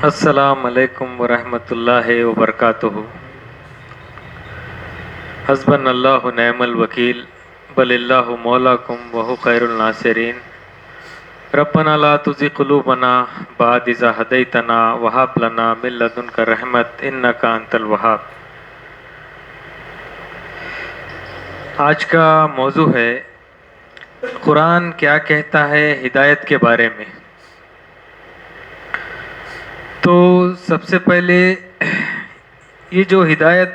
السلام علیکم ورحمۃ اللہ وبرکاتہ۔ حسبنا اللہ نعم الوکیل بل اللہ مولاکم وہو خیر الناصرین۔ ربنا لا تزغ قلوبنا بعد اذ ہدیتنا وہب لنا من لدنک رحمت انک انت الوہاب۔ آج کا موضوع ہے قرآن کیا کہتا ہے ہدایت کے بارے میں۔ تو سب سے پہلے یہ جو ہدایت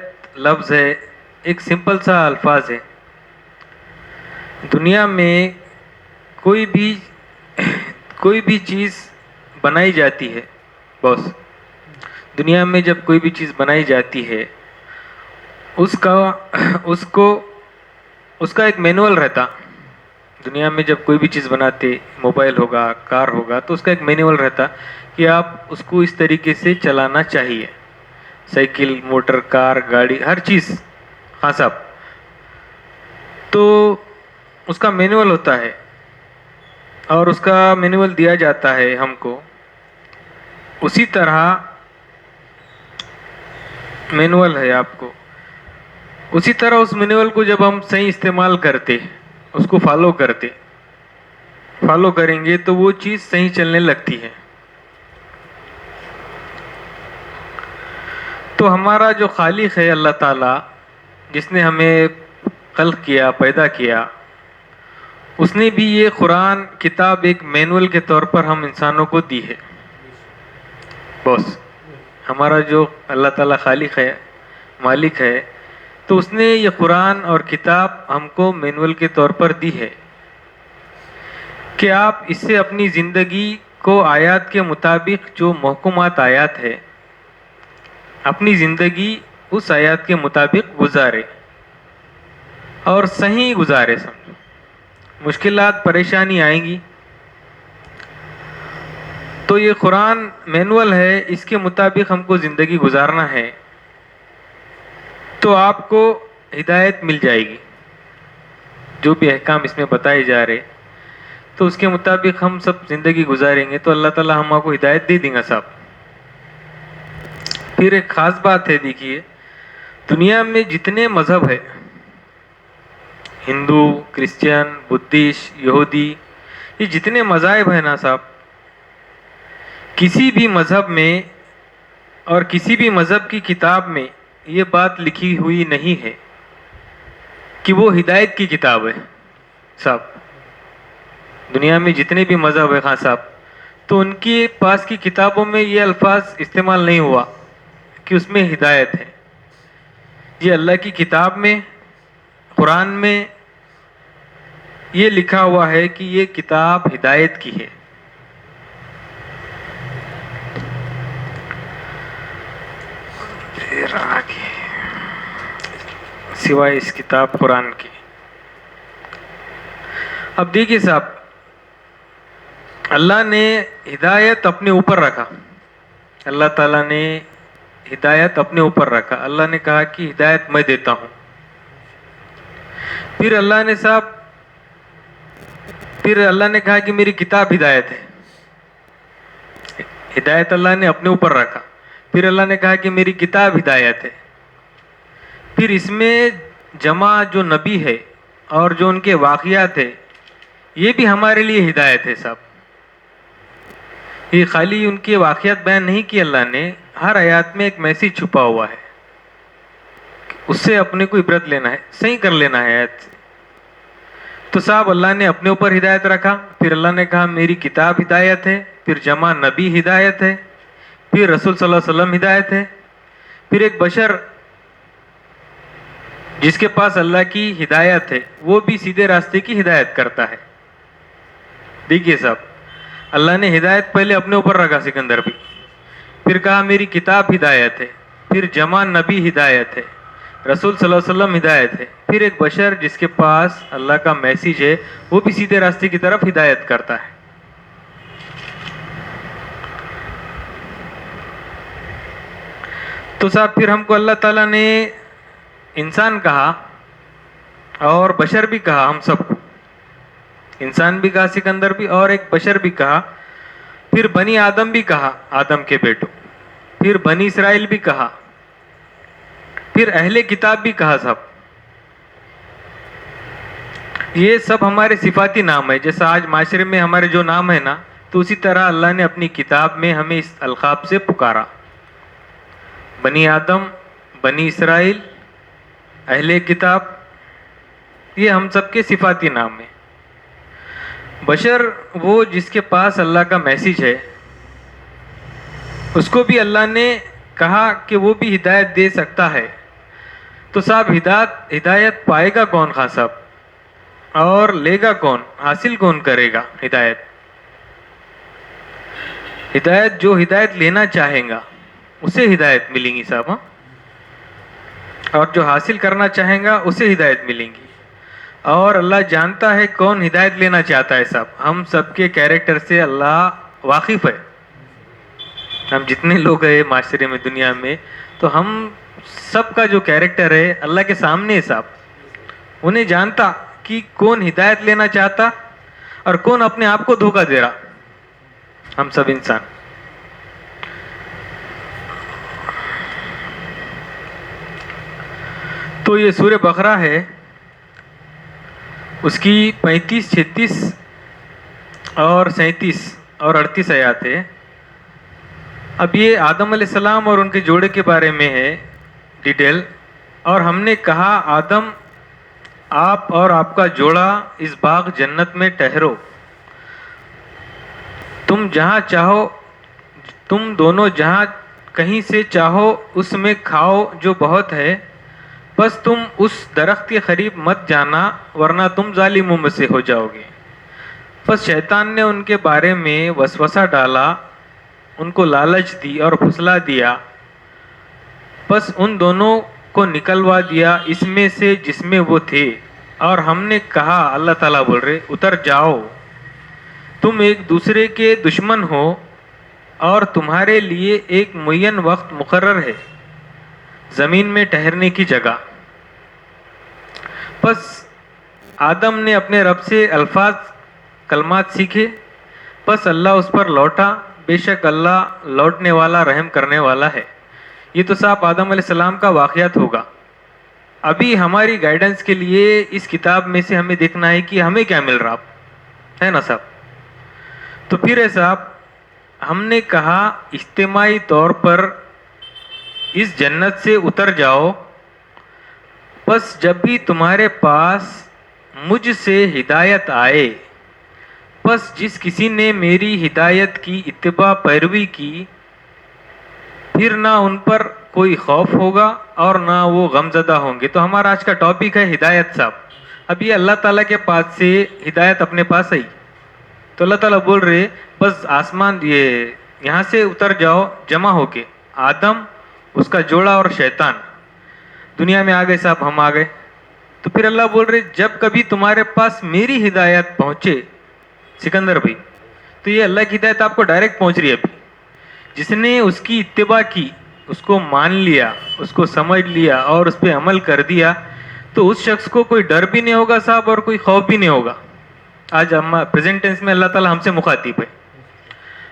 لفظ ہے ایک سمپل سا الفاظ ہے۔ دنیا میں کوئی بھی چیز بنائی جاتی ہے، بس دنیا میں جب کوئی بھی چیز بنائی جاتی ہے اس کا ایک مینول رہتا۔ دنیا میں جب کوئی بھی چیز بناتے، موبائل ہوگا، کار ہوگا، تو اس کا ایک مینول رہتا کہ آپ اس کو اس طریقے سے چلانا چاہیے۔ سائیکل، موٹر، کار، گاڑی، ہر چیز، ہاں صاحب، تو اس کا مینول ہوتا ہے اور اس کا مینول دیا جاتا ہے ہم کو۔ اسی طرح مینول ہے آپ کو، اسی طرح اس مینول کو جب ہم صحیح استعمال کرتے، اس کو فالو کریں گے تو وہ چیز صحیح چلنے لگتی ہے۔ تو ہمارا جو خالق ہے اللہ تعالیٰ، جس نے ہمیں خلق کیا، پیدا کیا، اس نے بھی یہ قرآن کتاب ایک مینول کے طور پر ہم انسانوں کو دی ہے۔ بس ہمارا جو اللہ تعالیٰ خالق ہے، مالک ہے، تو اس نے یہ قرآن اور کتاب ہم کو مینول کے طور پر دی ہے کہ آپ اس سے اپنی زندگی کو آیات کے مطابق، جو محکومات آیات ہے، اپنی زندگی اس آیات کے مطابق گزارے اور صحیح گزارے۔ سمجھو مشکلات، پریشانی آئیں گی تو یہ قرآن مینول ہے، اس کے مطابق ہم کو زندگی گزارنا ہے تو آپ کو ہدایت مل جائے گی۔ جو بھی احکام اس میں بتائے جا رہے تو اس کے مطابق ہم سب زندگی گزاریں گے تو اللہ تعالیٰ ہم کو ہدایت دے دیں گا صاحب۔ پھر ایک خاص بات ہے، دیکھیے دنیا میں جتنے مذہب ہے، ہندو، کرسچین، بدھسٹ، یہودی، یہ جتنے مذاہب ہیں نا صاحب، کسی بھی مذہب میں اور کسی بھی مذہب کی کتاب میں یہ بات لکھی ہوئی نہیں ہے کہ وہ ہدایت کی کتاب ہے صاحب۔ دنیا میں جتنے بھی مذہب ہے خان صاحب، تو ان کے پاس کی کتابوں میں یہ الفاظ استعمال نہیں ہوا کہ اس میں ہدایت ہے۔ یہ اللہ کی کتاب میں، قرآن میں یہ لکھا ہوا ہے کہ یہ کتاب ہدایت کی ہے۔ سوائے اس کتاب قرآن کی۔ اب دیکھیے صاحب، اللہ نے ہدایت اپنے اوپر رکھا، اللہ تعالیٰ نے ہدایت اپنے اوپر رکھا۔ اللہ نے کہا کہ ہدایت میں دیتا ہوں۔ پھر اللہ نے کہا کہ میری کتاب ہدایت ہے۔ ہدایت اللہ نے اپنے اوپر رکھا، پھر اللہ نے کہا کہ میری کتاب ہدایت ہے۔ پھر اس میں جمع جو نبی ہے اور جو ان کے واقعات ہے، یہ بھی ہمارے لیے ہدایت ہے صاحب۔ یہ خالی ان کے واقعات بیان نہیں کیے اللہ نے، ہر آیات میں ایک میسیج چھپا ہوا ہے، اس سے اپنے کو عبرت لینا ہے، صحیح کر لینا ہے آیت سے۔ تو صاحب اللہ نے اپنے اوپر ہدایت رکھا، پھر اللہ نے کہا میری کتاب ہدایت ہے، پھر جمع نبی ہدایت ہے، پھر رسول صلی اللہ علیہ وسلم ہدایت ہے، پھر ایک بشر جس کے پاس اللہ کی ہدایت ہے وہ بھی سیدھے راستے کی ہدایت کرتا ہے۔ دیکھیے صاحب، اللہ نے ہدایت پہلے اپنے اوپر رکھا سکندر بھی، پھر کہا میری کتاب ہدایت ہے، پھر جمع نبی ہدایت ہے، رسول صلی اللہ علیہ وسلم ہدایت ہے، پھر ایک بشر جس کے پاس اللہ کا میسیج ہے وہ بھی سیدھے راستے کی طرف ہدایت کرتا ہے۔ تو صاحب پھر ہم کو اللہ تعالیٰ نے انسان کہا اور بشر بھی کہا، ہم سب کو انسان بھی کہا سکندر بھی، اور ایک بشر بھی کہا۔ پھر بنی آدم بھی کہا، آدم کے بیٹوں، پھر بنی اسرائیل بھی کہا، پھر اہل کتاب بھی کہا صاحب. یہ سب ہمارے صفاتی نام ہے. جیسا آج معاشرے میں ہمارے جو نام ہے نا، تو اسی طرح اللہ نے اپنی کتاب میں ہمیں اس القاب سے پکارا. بنی آدم، بنی اسرائیل، اہل کتاب، یہ ہم سب کے صفاتی نام ہیں. بشر وہ جس کے پاس اللہ کا میسج ہے، اس کو بھی اللہ نے کہا کہ وہ بھی ہدایت دے سکتا ہے. تو صاحب ہدایت پائے گا کون خان صاحب، اور لے گا کون، حاصل کون کرے گا ہدایت؟ ہدایت جو ہدایت لینا چاہیں گا اسے ہدایت ملیں گی صاحب، ہاں، اور جو حاصل کرنا چاہیں گا اسے ہدایت ملیں گی. اور اللہ جانتا ہے کون ہدایت لینا چاہتا ہے صاحب. ہم سب کے کیریکٹر سے اللہ واقف ہے. ہم جتنے لوگ ہیں معاشرے میں، دنیا میں، تو ہم سب کا جو کیریکٹر ہے اللہ کے سامنے ہے صاحب. انہیں جانتا کہ کون ہدایت لینا چاہتا اور کون اپنے آپ کو دھوکہ دے رہا. ہم سب انسان. تو یہ سورہ بقرہ ہے، اس کی 35، 36 اور 37 اور 38 آیات ہے. اب یہ آدم علیہ السلام اور ان کے جوڑے کے بارے میں ہے ڈیٹیل. اور ہم نے کہا آدم، آپ اور آپ کا جوڑا اس باغ جنت میں ٹھہرو، تم جہاں چاہو، تم دونوں جہاں کہیں سے چاہو اس میں کھاؤ جو بہت ہے، بس تم اس درخت کے قریب مت جانا ورنہ تم ظالموں میں سے ہو جاؤ گے. بس شیطان نے ان کے بارے میں وسوسہ ڈالا، ان کو لالچ دی اور پھسلا دیا، بس ان دونوں کو نکلوا دیا اس میں سے جس میں وہ تھے. اور ہم نے کہا، اللہ تعالیٰ بول رہے، اتر جاؤ، تم ایک دوسرے کے دشمن ہو اور تمہارے لیے ایک معین وقت مقرر ہے زمین میں ٹھہرنے کی جگہ. بس آدم نے اپنے رب سے الفاظ کلمات سیکھے، بس اللہ اس پر لوٹا، بے شک اللہ لوٹنے والا رحم کرنے والا ہے. یہ تو صاحب آدم علیہ السلام کا واقعات ہوگا. ابھی ہماری گائیڈنس کے لیے اس کتاب میں سے ہمیں دیکھنا ہے کہ ہمیں کیا مل رہا ہے نا صاحب. تو پھر ہے صاحب، ہم نے کہا اجتماعی طور پر اس جنت سے اتر جاؤ، بس جب بھی تمہارے پاس مجھ سے ہدایت آئے، بس جس کسی نے میری ہدایت کی اتباع پیروی کی، پھر نہ ان پر کوئی خوف ہوگا اور نہ وہ غم زدہ ہوں گے. تو ہمارا آج کا ٹاپک ہے ہدایت صاحب. اب یہ اللہ تعالیٰ کے پاس سے ہدایت اپنے پاس آئی، تو اللہ تعالیٰ بول رہے بس آسمان یہاں سے اتر جاؤ جمع ہو کے. آدم، اس کا جوڑا اور شیطان دنیا میں آ گئے صاحب، ہم آ گئے. تو پھر اللہ بول رہے جب کبھی تمہارے پاس میری ہدایت پہنچے سکندر بھائی، تو یہ اللہ کی ہدایت آپ کو ڈائریکٹ پہنچ رہی ہے. ابھی جس نے اس کی اتباع کی، اس کو مان لیا، اس کو سمجھ لیا اور اس پہ عمل کر دیا، تو اس شخص کو کوئی ڈر بھی نہیں ہوگا صاحب اور کوئی خوف بھی نہیں ہوگا. آج ہم پریزنٹ ٹینس میں اللہ تعالیٰ ہم سے مخاطب ہے.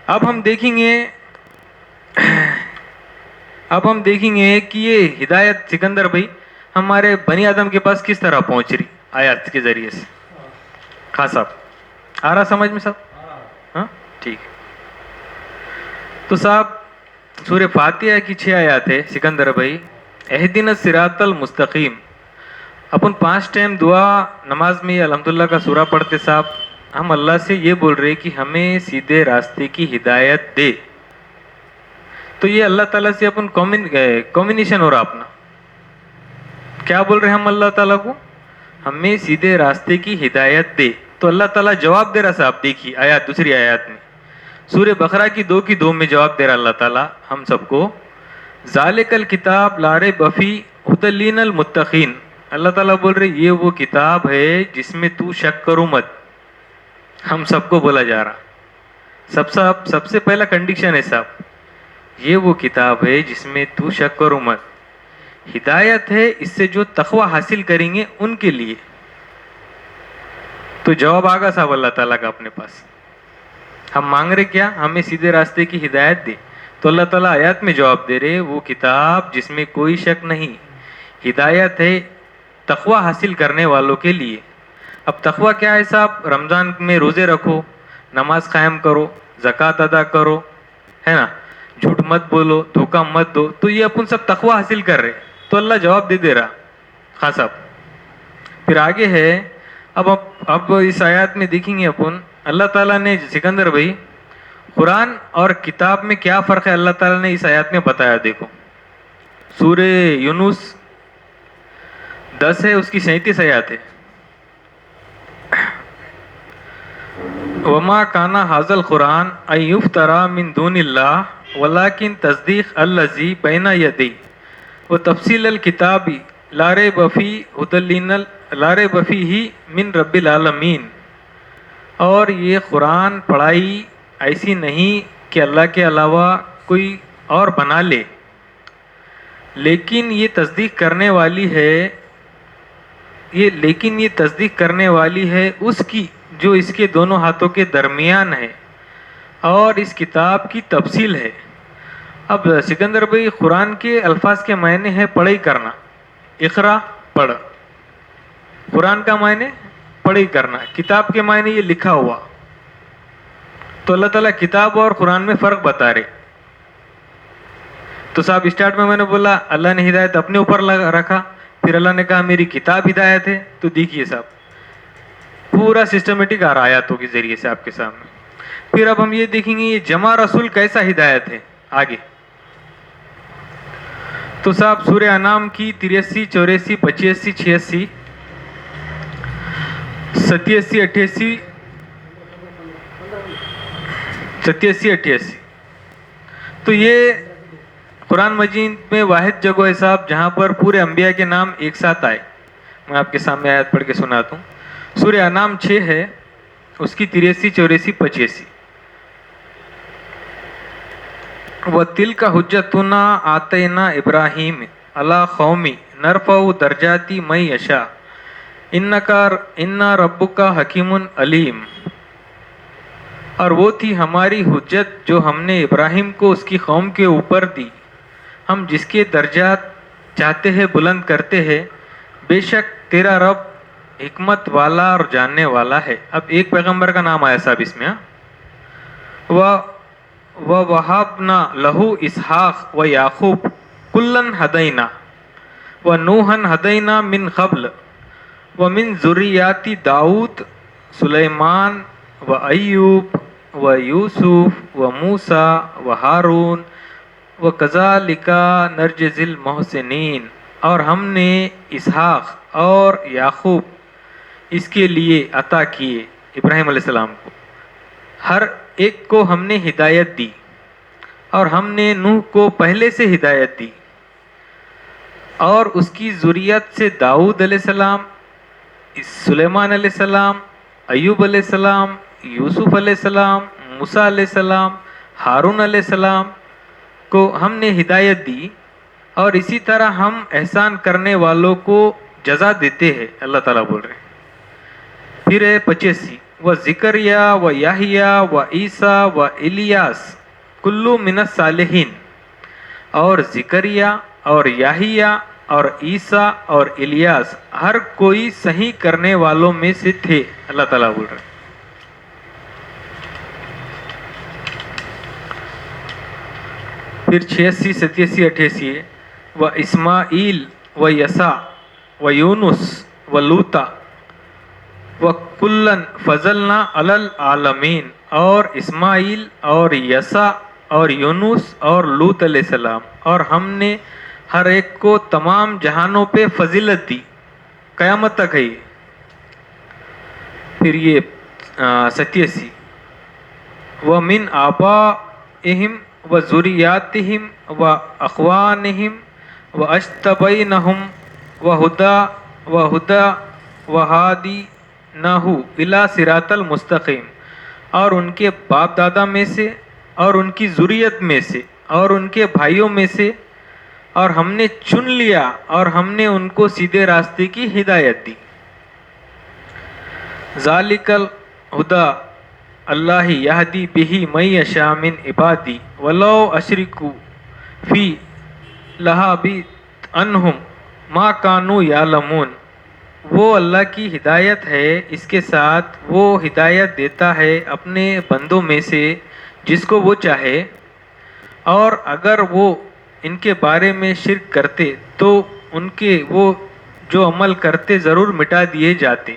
اب ہم دیکھیں گے کہ یہ ہدایت سکندر بھائی ہمارے بنی آدم کے پاس کس طرح پہنچ رہی آیات کے ذریعے سے. ہاں صاحب، آ رہا سمجھ میں صاحب؟ ہاں ٹھیک ہے. تو صاحب سورہ فاتحہ کی 6 آیات ہے سکندر بھائی. اہدنا الصراط المستقیم. اپن 5 ٹائم دعا نماز میں الحمدللہ کا سورہ پڑھتے صاحب. ہم اللہ سے یہ بول رہے کہ ہمیں سیدھے راستے کی ہدایت دے. تو یہ اللہ تعالیٰ سے اپن کمبینیشن ہو رہا اپنا. کیا بول رہے ہیں ہم اللہ تعالیٰ کو؟ ہمیں سیدھے راستے کی ہدایت دے. تو اللہ تعالیٰ جواب دے رہا صاحب. دیکھیے آیات، دوسری آیات میں سورہ بقرہ کی 2 کی 2 میں جواب دے رہا اللہ تعالیٰ ہم سب کو. ذالک الکتاب لا ریب فیہ ھدی للمتقین. اللہ تعالیٰ بول رہے یہ وہ کتاب ہے جس میں تو شک کرو مت. ہم سب کو بولا جا رہا. سب سے پہلا کنڈیشن ہے صاحب، یہ وہ کتاب ہے جس میں تو شک کرو مت. ہدایت ہے اس سے جو تقوی حاصل کریں گے ان کے لیے. تو جواب آگا صاحب اللہ تعالیٰ کا اپنے پاس. ہم مانگ رہے کیا؟ ہمیں سیدھے راستے کی ہدایت دے. تو اللہ تعالیٰ آیات میں جواب دے رہے وہ کتاب جس میں کوئی شک نہیں ہدایت ہے تقوی حاصل کرنے والوں کے لیے. اب تقوی کیا ہے صاحب؟ رمضان میں روزے رکھو، نماز قائم کرو، زکوٰۃ ادا کرو، ہے نا، جھوٹ مت بولو، دھوکہ مت دو. تو یہ اپن سب تقوی حاصل کر رہے. تو اللہ جواب دے رہا خاص صاحب. پھر آگے ہے اب اس آیات میں دیکھیں گے اپن اللہ تعالیٰ نے سکندر بھائی قرآن اور کتاب میں کیا فرق ہے اللہ تعالیٰ نے اس آیات میں بتایا. دیکھو سورہ یونس 10 ہے، اس کی 37 آیات ہے. وما کان ھذا القرآن ان یفتری من دون اللہ ولکن تصدیق الذی بین یدیہ وتفصیل الکتاب لا ریب فیہ من رب العالمین. اور یہ قرآن پڑھائی ایسی نہیں کہ اللہ کے علاوہ کوئی اور بنا لے، لیکن یہ تصدیق کرنے والی ہے اس کی جو اس کے دونوں ہاتھوں کے درمیان ہے، اور اس کتاب کی تفصیل ہے. اب سکندر بھائی قرآن کے الفاظ کے معنی ہے پڑھائی کرنا، اقرا پڑھ. قرآن کا معنی پڑھائی کرنا، کتاب کے معنی یہ لکھا ہوا. تو اللہ تعالیٰ کتاب اور قرآن میں فرق بتا رہے. تو صاحب اسٹارٹ میں نے بولا اللہ نے ہدایت اپنے اوپر رکھا، پھر اللہ نے کہا میری کتاب ہدایت ہے. تو دیکھیے صاحب پورا سسٹمیٹک آ رہا آیاتوں کے ذریعے سے آپ کے سامنے. پھر اب ہم یہ دیکھیں گے یہ جمع رسول کیسا ہدایت ہے آگے. تو صاحب سورہ انعام کی 83 84 85 86 87 88 87 تو یہ قرآن مجید میں واحد جگہ ہے صاحب جہاں پر پورے انبیاء کے نام ایک ساتھ آئے. میں آپ کے سامنے آیت پڑھ کے سناتا ہوں. سورہ انعام 6 ہے، اس کی 83 84 85 وَتِلْكَ حُجَّتُنَا آتَيْنَا إِبْرَاهِيمَ عَلَى قَوْمِهِ نَرْفَعُ دَرَجَاتِ مَن يَشَاءُ إِنَّ رَبُّكَ حَكِيمٌ عَلِيمٌ. اور وہ تھی ہماری حجت جو ہم نے ابراہیم کو اس کی قوم کے اوپر دی، ہم جس کے درجات چاہتے ہیں بلند کرتے ہیں، بے شک تیرا رب حکمت والا اور جاننے والا ہے. اب ایک پیغمبر کا نام آیا صاحب اس میں. وَوَهَبْنَا لَهُ إِسْحَاقَ وَيَعْقُوبَ كُلًّا هَدَيْنَا وَنُوحًا هَدَيْنَا مِن قَبْلُ وَمِن ذُرِّيَّاتِ داؤد سلیمان وَأَيُّوبَ وَيُوسُف وَمُوسَى وَهَارُونَ وَكَذَلِكَ نَجْزِي الْمُحْسِنِينَ. اور ہم نے اسحاق اور یعقوب اس کے لیے عطا کیے ابراہیم علیہ السلام کو، ہر ایک کو ہم نے ہدایت دی. اور ہم نے نوح کو پہلے سے ہدایت دی، اور اس کی ذریت سے داؤد علیہ السلام، سلیمان علیہ السلام، ایوب علیہ السلام، یوسف علیہ السلام، موسیٰ علیہ السلام، ہارون علیہ السلام کو ہم نے ہدایت دی. اور اسی طرح ہم احسان کرنے والوں کو جزا دیتے ہیں اللہ تعالیٰ بول رہے ہیں. پھر ہے 85 وَذِكَرْيَا وَيَحْيَا وَعِيسَىٰ وَإِلْيَاسَ كُلُّ مِنَ الصَّالِحِينَ. اور زکریا اور یحییٰ اور عیسیٰ اور الیاس ہر کوئی صحیح کرنے والوں میں سے تھے اللہ تعالیٰ بول رہے ہیں. پھر 86 87 88 و اسماعیل و یسع و یونس و لوطا و کلن فضلنا علی العالمین. اور اسماعیل اور یسع اور یونس اور لوط علیہ السلام اور ہم نے ہر ایک کو تمام جہانوں پہ فضیلت دی، قیامت تک ہے یہ. پھر یہ 87 وَمِنْ آبَائِهِمْ وَذُرِّيَّاتِهِمْ وَأَخْوَانِهِمْ وَأَجْتَبَيْنَاهُمْ وَهَدَيْنَاهُ إِلَى صِرَاطٍ الْمُسْتَقِيمِ. اور ان کے باپ دادا میں سے اور ان کی ذریت میں سے اور ان کے بھائیوں میں سے، اور ہم نے چن لیا اور ہم نے ان کو سیدھے راستے کی ہدایت دی. ذَلِكَ الْهُدَى اللہ یہدی بہ من یشاء من عبادی ولو اشرکوا فی لہابط عنہم ما کانوا یعلمون۔ وہ اللہ کی ہدایت ہے، اس کے ساتھ وہ ہدایت دیتا ہے اپنے بندوں میں سے جس کو وہ چاہے، اور اگر وہ ان کے بارے میں شرک کرتے تو ان کے وہ جو عمل کرتے ضرور مٹا دیے جاتے۔